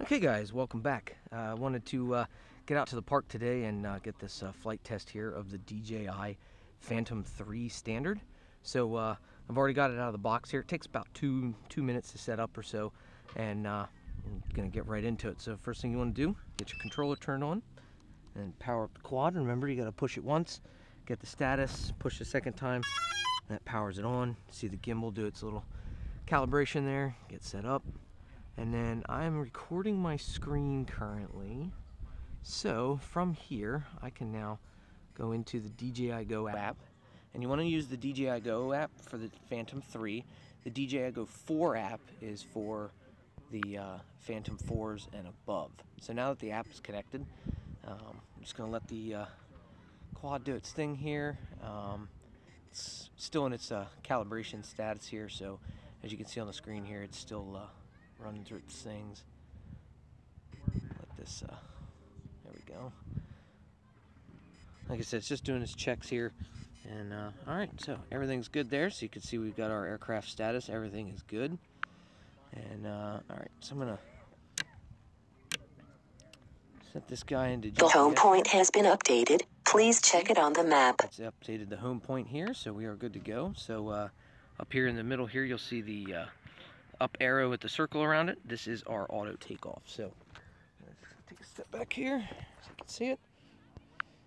Okay guys, welcome back. I wanted to get out to the park today and get this flight test here of the DJI Phantom 3 standard. So I've already got it out of the box here. It takes about two minutes to set up or so, and I'm gonna get right into it. So first thing you want to do, get your controller turned on and power up the quad. And remember, you got to push it once, get the status, push the second time, and that powers it on. See the gimbal do its little calibration there, get set up. And then I'm recording my screen currently. So from here, I can now go into the DJI Go app. And you want to use the DJI Go app for the Phantom 3. The DJI Go 4 app is for the Phantom 4s and above. So now that the app is connected, I'm just going to let the quad do its thing here. It's still in its calibration status here, so as you can see on the screen here, it's still running through its things. Let this, there we go. Like I said, it's just doing its checks here. And alright, so everything's good there. So you can see we've got our aircraft status. Everything is good. And alright, so I'm going to set this guy into GPS. The home point has been updated. Please check it on the map. It's updated the home point here, so we are good to go. So up here in the middle here, you'll see the up arrow with the circle around it. This is our auto takeoff. So let's take a step back here so you can see it.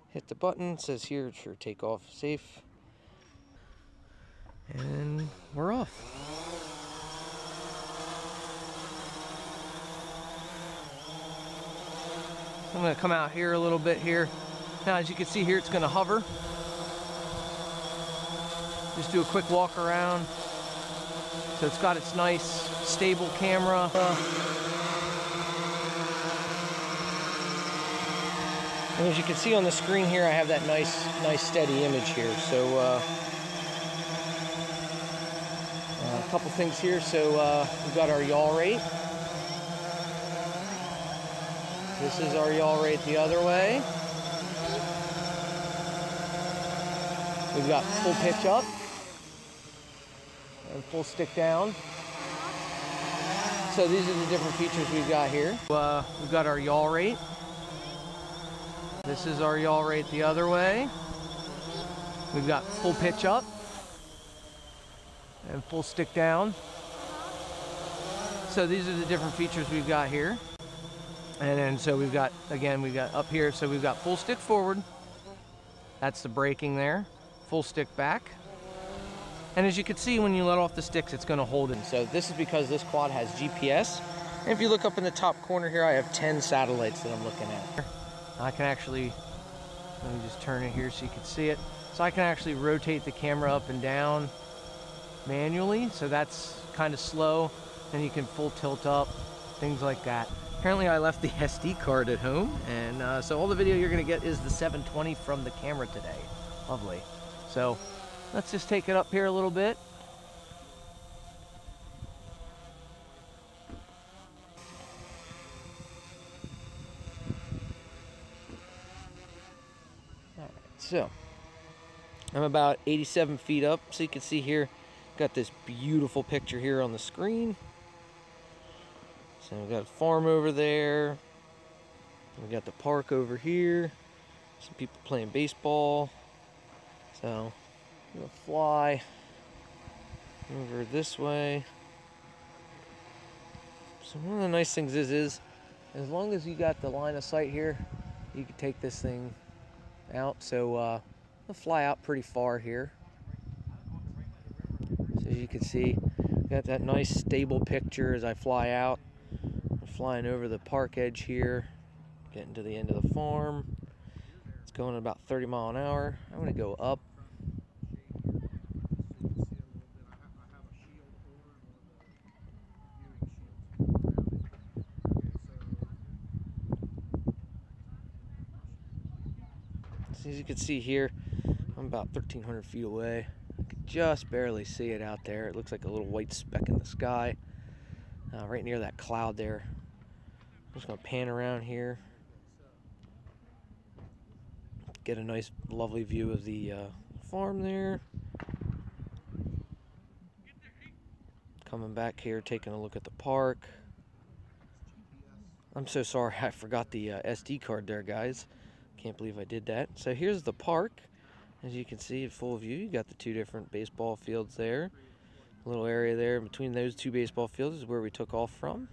Hit the button. It says here it's your takeoff safe. And we're off. I'm going to come out here a little bit here. Now, as you can see here, it's going to hover. Just do a quick walk around. So it's got its nice, stable camera. And as you can see on the screen here, I have that nice steady image here. So a couple things here. So we've got our yaw rate. This is our yaw rate the other way. We've got full pitch up and full stick down. So these are the different features we've got here. We've got our yaw rate. This is our yaw rate the other way. We've got full pitch up and full stick down. So these are the different features we've got here. And then so we've got, again, we've got up here, so we've got full stick forward. That's the braking there. Full stick back. And as you can see, when you let off the sticks, it's going to hold it. So this is because this quad has GPS. And if you look up in the top corner here, I have 10 satellites that I'm looking at. I can actually, let me just turn it here so you can see it. So I can actually rotate the camera up and down manually. So that's kind of slow. Then you can full tilt up, things like that. Apparently I left the SD card at home. And so all the video you're going to get is the 720 from the camera today. Lovely. So let's just take it up here a little bit. All right, so I'm about 87 feet up. So you can see here, got this beautiful picture here on the screen. So we've got a farm over there. We got the park over here. Some people playing baseball. So I'm gonna fly over this way. So one of the nice things is as long as you got the line of sight here, you can take this thing out. So I'll fly out pretty far here. So as you can see, got that nice stable picture as I fly out. I'm flying over the park edge here, getting to the end of the farm. It's going at about 30 miles an hour. I'm gonna go up. As you can see here, I'm about 1,300 feet away. I can just barely see it out there. It looks like a little white speck in the sky, right near that cloud there. I'm just going to pan around here, get a nice, lovely view of the farm there. Coming back here, taking a look at the park. I'm so sorry, I forgot the SD card there, guys. Can't believe I did that. So here's the park. As you can see, in full view, you got the two different baseball fields there. A little area there between those two baseball fields is where we took off from.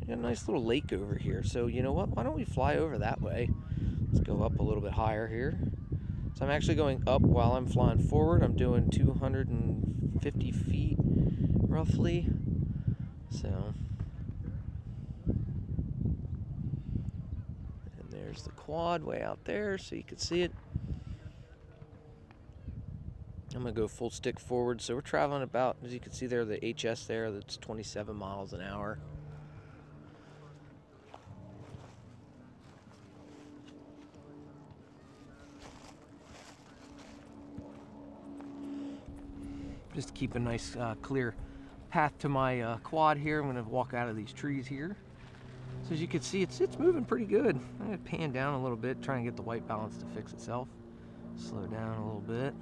We got a nice little lake over here. So you know what? Why don't we fly over that way? Let's go up a little bit higher here. So I'm actually going up while I'm flying forward. I'm doing 250 feet roughly. So, and there's the quad way out there so you can see it. I'm gonna go full stick forward. So we're traveling about, as you can see there, the HS there, that's 27 miles an hour. Just to keep a nice clear path to my quad here. I'm gonna walk out of these trees here. So as you can see, it's moving pretty good. I'm gonna pan down a little bit, try and get the white balance to fix itself. Slow down a little bit.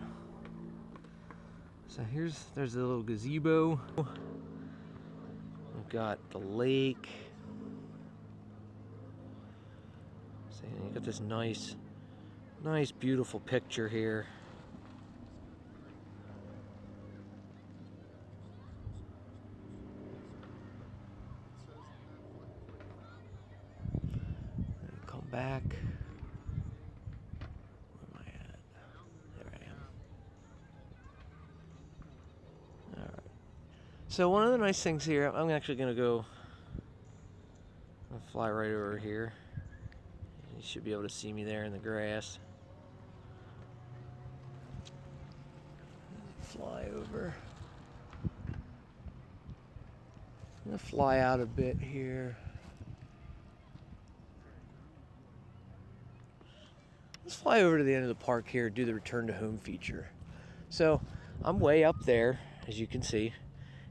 So there's the little gazebo. We've got the lake. So you got this nice beautiful picture here. Come back. Where am I at? There I am. Alright. So one of the nice things here, I'm actually going to fly right over here. You should be able to see me there in the grass. Fly over. I'm going to fly out a bit here. Let's fly over to the end of the park here, do the return to home feature. So I'm way up there, as you can see,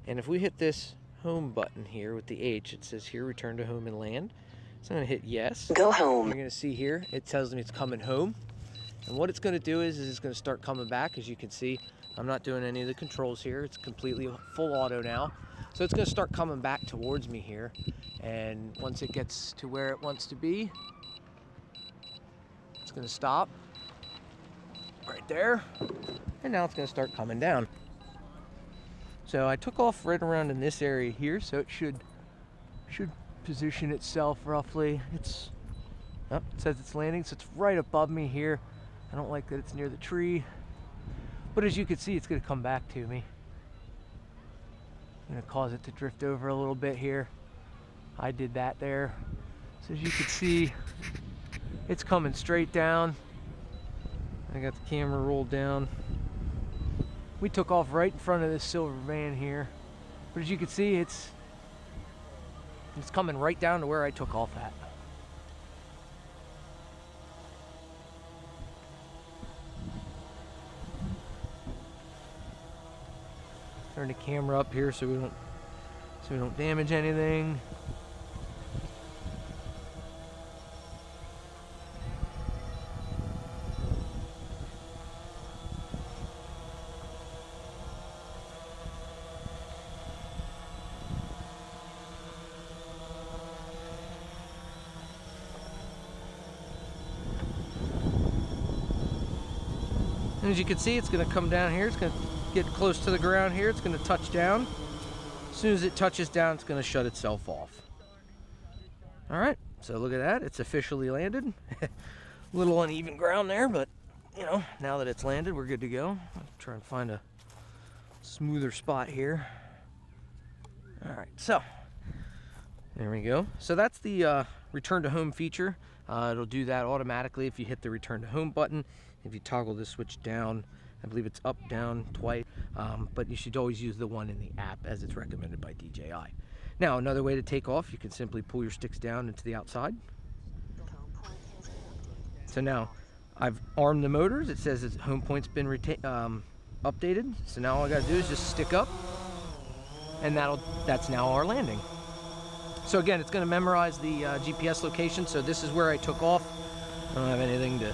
and if we hit this home button here with the H, it says here return to home and land. So I'm gonna hit yes. Go home. You're gonna see here, it tells me it's coming home. And what it's gonna do is it's gonna start coming back. As you can see, I'm not doing any of the controls here. It's completely full auto now. So it's gonna start coming back towards me here. And once it gets to where it wants to be, it's gonna stop right there. And now it's gonna start coming down. So I took off right around in this area here, so it should position itself roughly. It says it's landing, so it's right above me here. I don't like that it's near the tree, but as you can see, it's going to come back to me. I'm going to cause it to drift over a little bit here. I did that there. So as you can see, it's coming straight down. I got the camera rolled down. We took off right in front of this silver van here, but as you can see, it's coming right down to where I took off at. Turn the camera up here so we don't damage anything. And as you can see, it's going to come down here. It's going to get close to the ground here. It's going to touch down. As soon as it touches down, it's going to shut itself off. All right, so look at that. It's officially landed. A little uneven ground there, but you know, now that it's landed, we're good to go. I'll try and find a smoother spot here. All right, so there we go. So that's the return to home feature. It'll do that automatically if you hit the return to home button. If you toggle this switch down, I believe it's up, down, twice, but you should always use the one in the app as it's recommended by DJI. Now, another way to take off, you can simply pull your sticks down into the outside. So now, I've armed the motors. It says its home point's been updated. So now all I gotta do is just stick up, and that's now our landing. So again, it's gonna memorize the GPS location. So this is where I took off. I don't have anything to...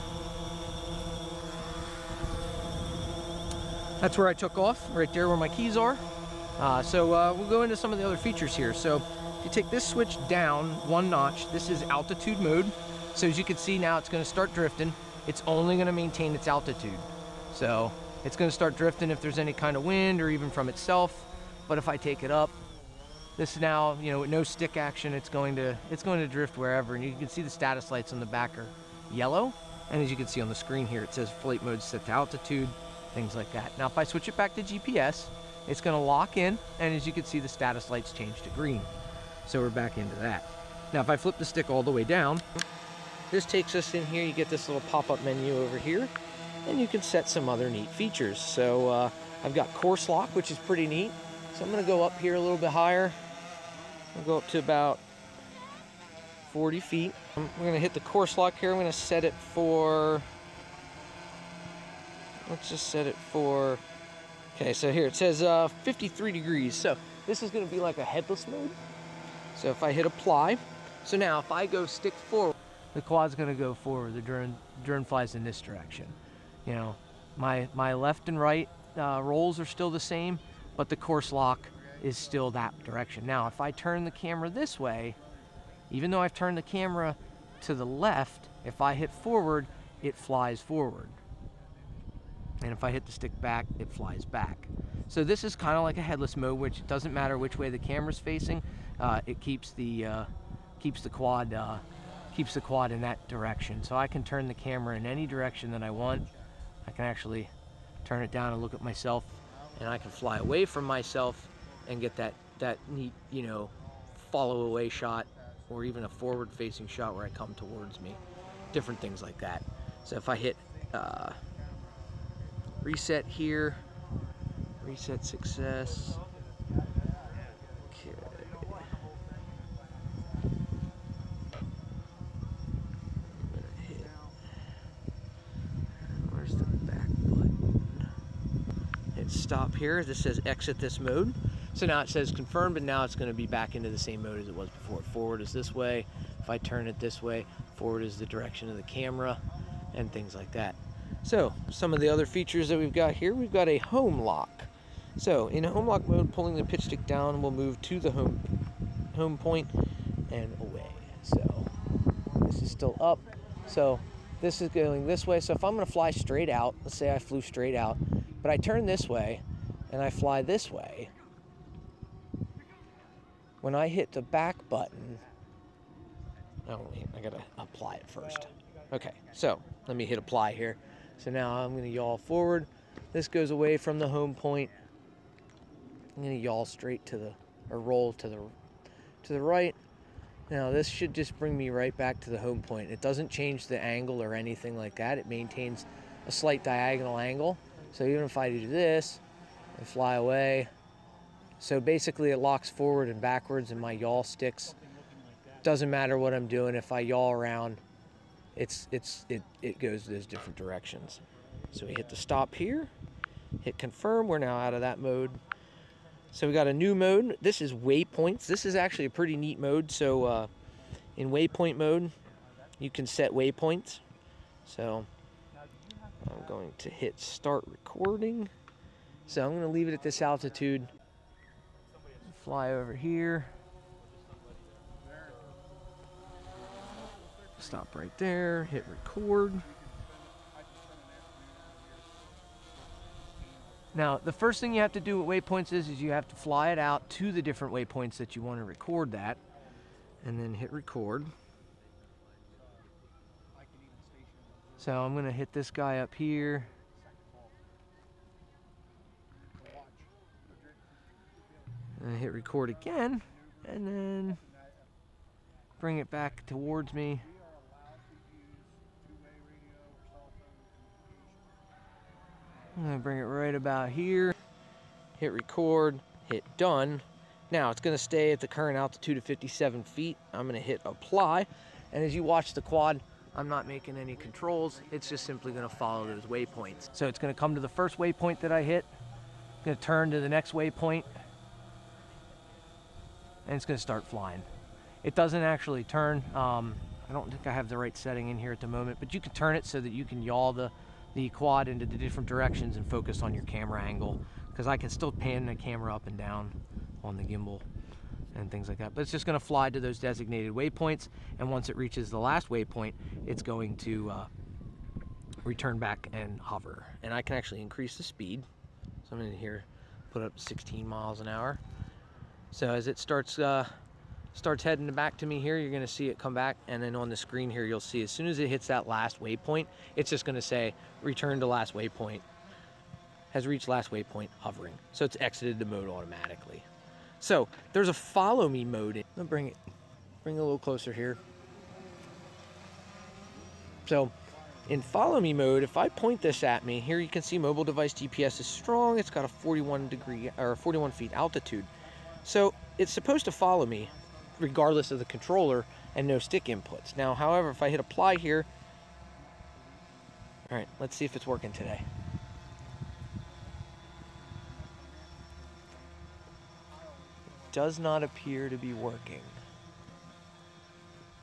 That's where I took off, right there where my keys are. So we'll go into some of the other features here. So If you take this switch down one notch, this is altitude mode. So as you can see now, it's going to start drifting. It's only going to maintain its altitude. So it's going to start drifting if there's any kind of wind or even from itself. But if I take it up, this now, you know, with no stick action, it's going to drift wherever. And you can see the status lights on the back are yellow. And as you can see on the screen here, it says flight mode set to altitude, things like that. Now if I switch it back to GPS, it's going to lock in, and as you can see, the status lights change to green. So we're back into that. Now if I flip the stick all the way down, this takes us in here. You get this little pop-up menu over here, and you can set some other neat features. So I've got course lock, which is pretty neat. So I'm going to go up here a little bit higher. I'll go up to about 40 feet. We're going to hit the course lock here. I'm going to set it for, let's just set it for, okay, so here it says 53 degrees. So this is going to be like a headless mode. So if I hit apply, so now if I go stick forward, the quad's going to go forward. The drone flies in this direction. You know, my left and right rolls are still the same, but the course lock is still that direction. Now if I turn the camera this way, even though I've turned the camera to the left, if I hit forward, it flies forward. And if I hit the stick back, it flies back. So this is kind of like a headless mode, which it doesn't matter which way the camera's facing. It keeps the quad in that direction. So I can turn the camera in any direction that I want. I can actually turn it down and look at myself, and I can fly away from myself and get that neat, you know, follow away shot, or even a forward facing shot where I come towards me, different things like that. So if I hit reset here, reset success, okay. I'm gonna hit, where's the back button? Hit stop here. This says exit this mode. So now it says confirmed, but now it's going to be back into the same mode as it was before. Forward is this way. If I turn it this way, forward is the direction of the camera, and things like that. So some of the other features that we've got here, we've got a home lock. So in home lock mode, pulling the pitch stick down will move to the home point and away. So this is still up. So this is going this way. So if I'm going to fly straight out, let's say I flew straight out, but I turn this way and I fly this way, when I hit the back button, oh wait, I gotta apply it first. Okay, so let me hit apply here. So now I'm gonna yaw forward. This goes away from the home point. I'm gonna yaw straight to the, or roll to the right. Now this should just bring me right back to the home point. It doesn't change the angle or anything like that. It maintains a slight diagonal angle. So even if I do this and fly away, so basically it locks forward and backwards, and my yaw sticks. Doesn't matter what I'm doing. If I yaw around, it goes those different directions. So we hit the stop here, hit confirm. We're now out of that mode. So we got a new mode. This is waypoints. This is actually a pretty neat mode. So in waypoint mode, you can set waypoints. So I'm going to hit start recording. So I'm going to leave it at this altitude. Fly over here. Stop right there, hit record. Now, the first thing you have to do with waypoints is you have to fly it out to the different waypoints that you want to record that, and then hit record. So I'm going to hit this guy up here. And hit record again, and then bring it back towards me. I'm going to bring it right about here. Hit record, hit done. Now it's going to stay at the current altitude of 57 feet. I'm going to hit apply. And as you watch the quad, I'm not making any controls. It's just simply going to follow those waypoints. So it's going to come to the first waypoint that I hit. It's going to turn to the next waypoint. And it's going to start flying. It doesn't actually turn. I don't think I have the right setting in here at the moment, but you can turn it so that you can yaw the quad into the different directions and focus on your camera angle, because I can still pan the camera up and down on the gimbal. and things like that. But it's just going to fly to those designated waypoints, and once it reaches the last waypoint, it's going to return back and hover. And I can actually increase the speed. So I'm in here, put up 16 miles an hour. So as it starts heading back to me here, you're going to see it come back, and then on the screen here you'll see as soon as it hits that last waypoint, it's just going to say return to last waypoint, has reached last waypoint, hovering. So it's exited the mode automatically. So there's a follow me mode. I'll bring it a little closer here. So in follow me mode, if I point this at me, here you can see mobile device GPS is strong. It's got a 41 feet altitude. So it's supposed to follow me regardless of the controller and no stick inputs. Now, however, if I hit apply here, all right, let's see if it's working today. It does not appear to be working,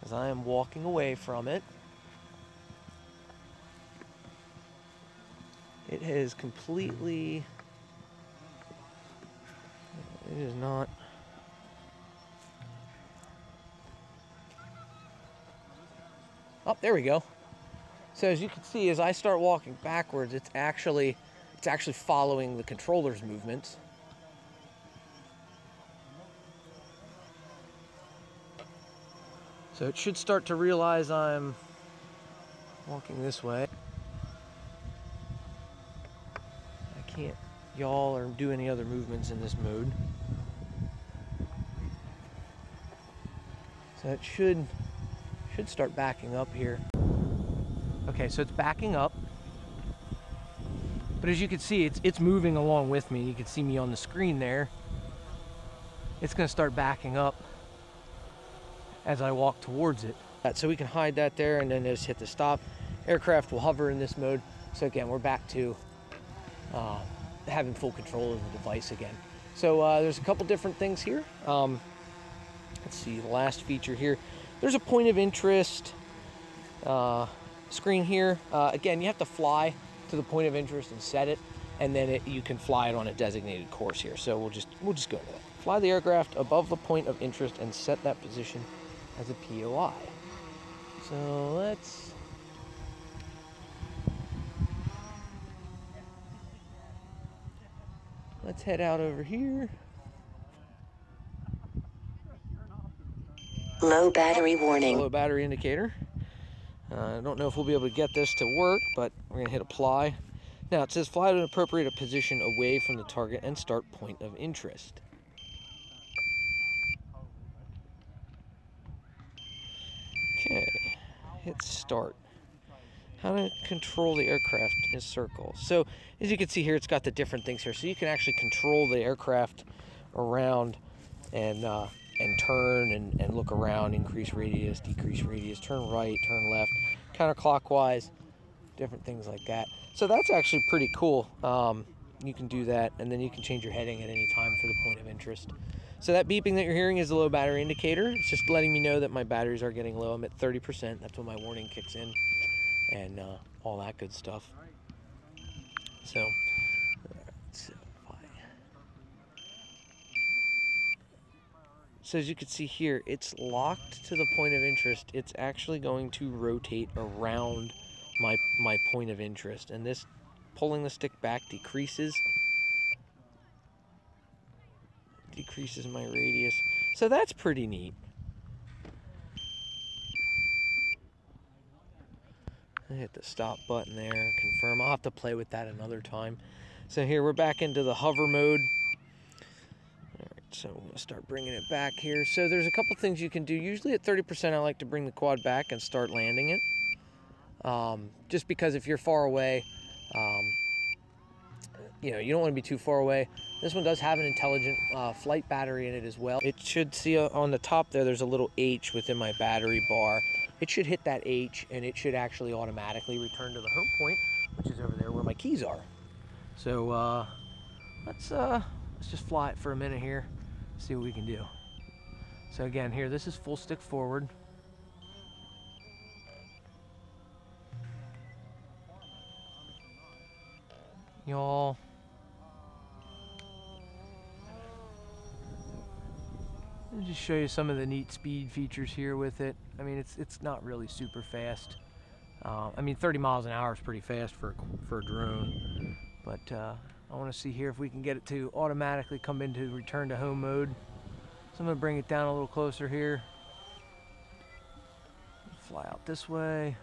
as I am walking away from it. It has completely, it is not. Oh, there we go. So as you can see, as I start walking backwards, it's actually following the controller's movements. So it should start to realize I'm walking this way. I can't yaw or do any other movements in this mode. So it should start backing up here. Okay, so it's backing up. But as you can see, it's moving along with me. You can see me on the screen there. It's going to start backing up as I walk towards it. So we can hide that there and then just hit the stop. Aircraft will hover in this mode. So again, we're back to having full control of the device again. So there's a couple different things here. Let's see, the last feature here. There's a point of interest screen here. Again, you have to fly to the point of interest and set it, and then you can fly it on a designated course here. So we'll just go to that. Fly the aircraft above the point of interest and set that position as a POI. So let's head out over here. Low battery warning. Low battery indicator. I don't know if we'll be able to get this to work, but we're going to hit apply. Now it says fly to an appropriate position away from the target and start point of interest. Okay, hit start. How to control the aircraft in circles. So as you can see here, it's got the different things here. So you can actually control the aircraft around and turn and look around, increase radius, decrease radius, turn right, turn left, counterclockwise, different things like that. So that's actually pretty cool. You can do that, and then you can change your heading at any time for the point of interest. So that beeping that you're hearing is the low battery indicator. It's just letting me know that my batteries are getting low. I'm at 30%. That's when my warning kicks in, and all that good stuff. So So as you can see here, it's locked to the point of interest. It's actually going to rotate around my point of interest. And this, pulling the stick back, decreases my radius. So that's pretty neat. I hit the stop button there, confirm. I'll have to play with that another time. So here we're back into the hover mode. So I'm going to start bringing it back here. So there's a couple things you can do. Usually at 30%, I like to bring the quad back and start landing it. Just because if you're far away, you don't want to be too far away. This one does have an intelligent flight battery in it as well. It should see on the top there's a little H within my battery bar. It should hit that H, and it should actually automatically return to the home point, which is over there where my keys are. So let's just fly it for a minute here. See what we can do. So again, here, this is full stick forward. Y'all, just show you some of the neat speed features here with it. I mean, it's not really super fast. I mean, 30 miles an hour is pretty fast for a drone. But I want to see here if we can get it to automatically come into return to home mode. So I'm going to bring it down a little closer here. Fly out this way.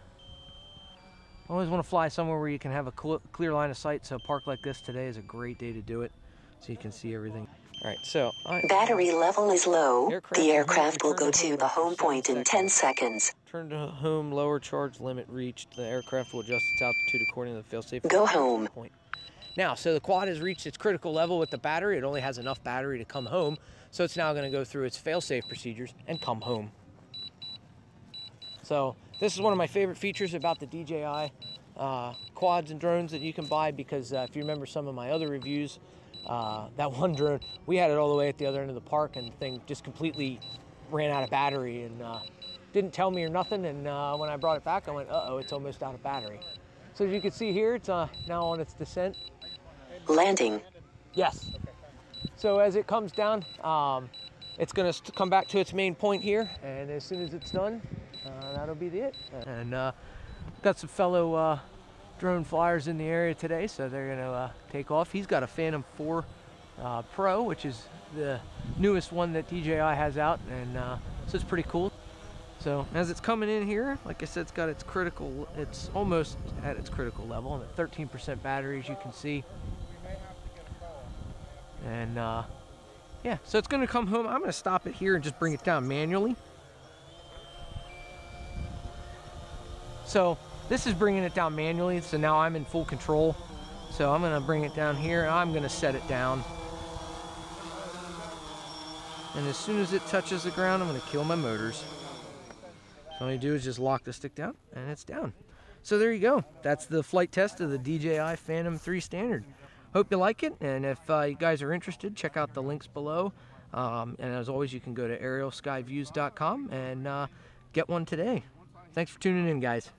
I always want to fly somewhere where you can have a clear line of sight, so a park like this today is a great day to do it, so you can see everything. All right, so battery level is low. The aircraft will go to the home point in 10 seconds. Turn to home, lower charge limit reached. The aircraft will adjust its altitude according to the fail-safe. Go home. Point. Now, so the quad has reached its critical level with the battery. It only has enough battery to come home, so it's now going to go through its fail-safe procedures and come home. So this is one of my favorite features about the DJI quads and drones that you can buy, because if you remember some of my other reviews, that one drone, we had it all the way at the other end of the park, and the thing just completely ran out of battery and didn't tell me or nothing. And when I brought it back, I went, uh-oh, it's almost out of battery. So as you can see here, it's now on its descent. Landing. Yes. So as it comes down, it's going to come back to its main point here, and as soon as it's done, that'll be it. And got some fellow drone flyers in the area today, so they're going to take off. He's got a Phantom 4 Pro, which is the newest one that DJI has out, and so it's pretty cool. So as it's coming in here, like I said, it's got its critical, it's almost at its critical level, and at 13% battery, as you can see. And yeah, so it's going to come home. I'm going to stop it here and just bring it down manually. So this is bringing it down manually, so now I'm in full control. So I'm going to bring it down here, and I'm going to set it down. And as soon as it touches the ground, I'm going to kill my motors. So all you do is just lock the stick down, and it's down. So there you go. That's the flight test of the DJI Phantom 3 Standard. Hope you like it, and if you guys are interested, check out the links below. And as always, you can go to aerialskyviews.com and get one today. Thanks for tuning in, guys.